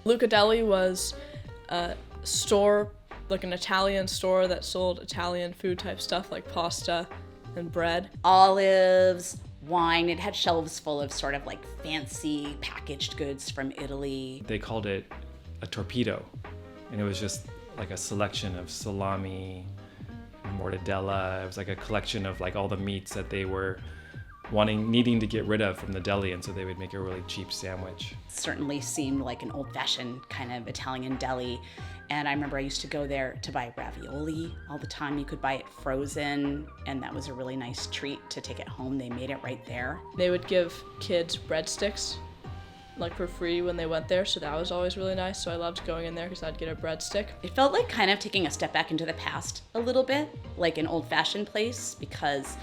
Luca Deli was a store, like an Italian store that sold Italian food type stuff like pasta and bread. Olives, wine. It had shelves full of sort of like fancy packaged goods from Italy. They called it a torpedo, and it was just like a selection of salami, mortadella. It was like a collection of like all the meats that they were needing to get rid of from the deli, and so they would make a really cheap sandwich. Certainly seemed like an old-fashioned kind of Italian deli. And I remember I used to go there to buy ravioli all the time. You could buy it frozen, and that was a really nice treat to take it home. They made it right there. They would give kids breadsticks like for free when they went there, so that was always really nice. So I loved going in there because I'd get a breadstick. It felt like kind of taking a step back into the past a little bit, like an old-fashioned place, because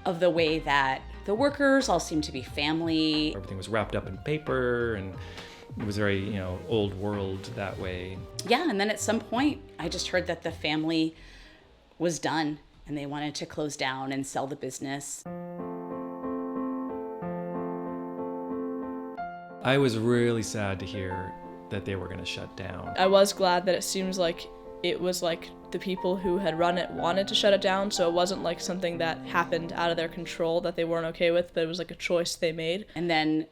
of the way that the workers all seemed to be family. Everything was wrapped up in paper, and it was very, old world that way. Yeah, and then at some point, I just heard that the family was done and they wanted to close down and sell the business. I was really sad to hear that they were going to shut down. I was glad that it seems like it was like the people who had run it wanted to shut it down, so it wasn't like something that happened out of their control that they weren't okay with, but it was like a choice they made. And then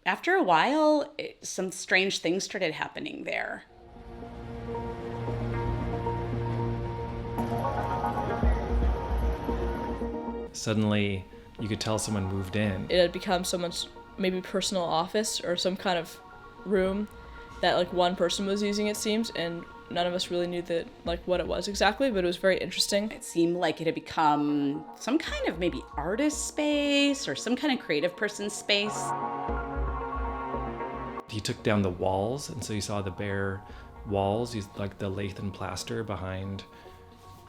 after a while, some strange things started happening there. Suddenly, you could tell someone moved in. It had become someone's maybe personal office or some kind of room that like one person was using, it seems, and none of us really knew what it was exactly, but it was very interesting. It seemed like it had become some kind of maybe artist space or some kind of creative person's space. He took down the walls, and so you saw the bare walls, like the lath and plaster behind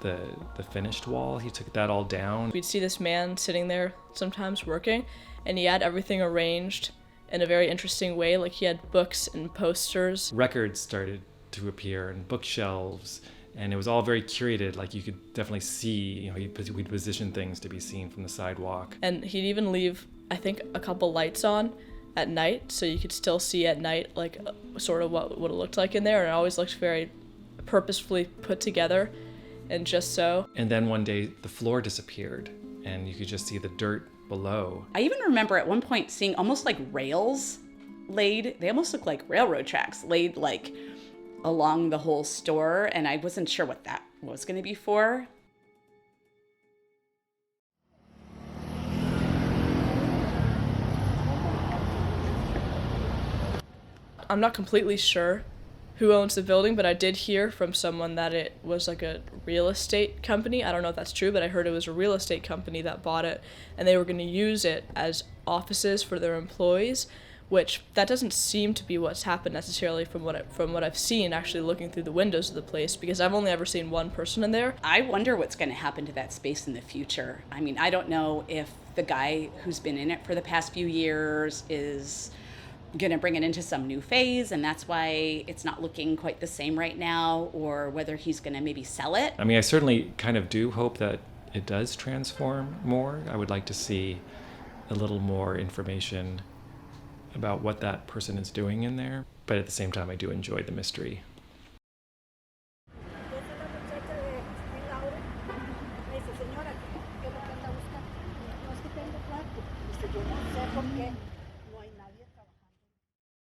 the finished wall. He took that all down. We'd see this man sitting there sometimes working, and he had everything arranged in a very interesting way. Like he had books and posters. Records started to appear and bookshelves, and it was all very curated. Like you could definitely see, we'd position things to be seen from the sidewalk. And he'd even leave, I think, a couple lights on at night, so you could still see at night, like sort of what it looked like in there. And it always looked very purposefully put together, and just so. And then one day the floor disappeared, and you could just see the dirt below. I even remember at one point seeing almost like rails laid. They almost looked like railroad tracks laid like along the whole store, and I wasn't sure what that was going to be for. I'm not completely sure who owns the building, but I did hear from someone that it was like a real estate company. I don't know if that's true, but I heard it was a real estate company that bought it, and they were going to use it as offices for their employees, which that doesn't seem to be what's happened necessarily from what I've seen actually looking through the windows of the place, because I've only ever seen one person in there. I wonder what's going to happen to that space in the future. I mean, I don't know if the guy who's been in it for the past few years is going to bring it into some new phase, and that's why it's not looking quite the same right now, or whether he's going to maybe sell it. I mean, I certainly kind of do hope that it does transform more. I would like to see a little more information about what that person is doing in there, but at the same time, I do enjoy the mystery. Yo no sé por qué.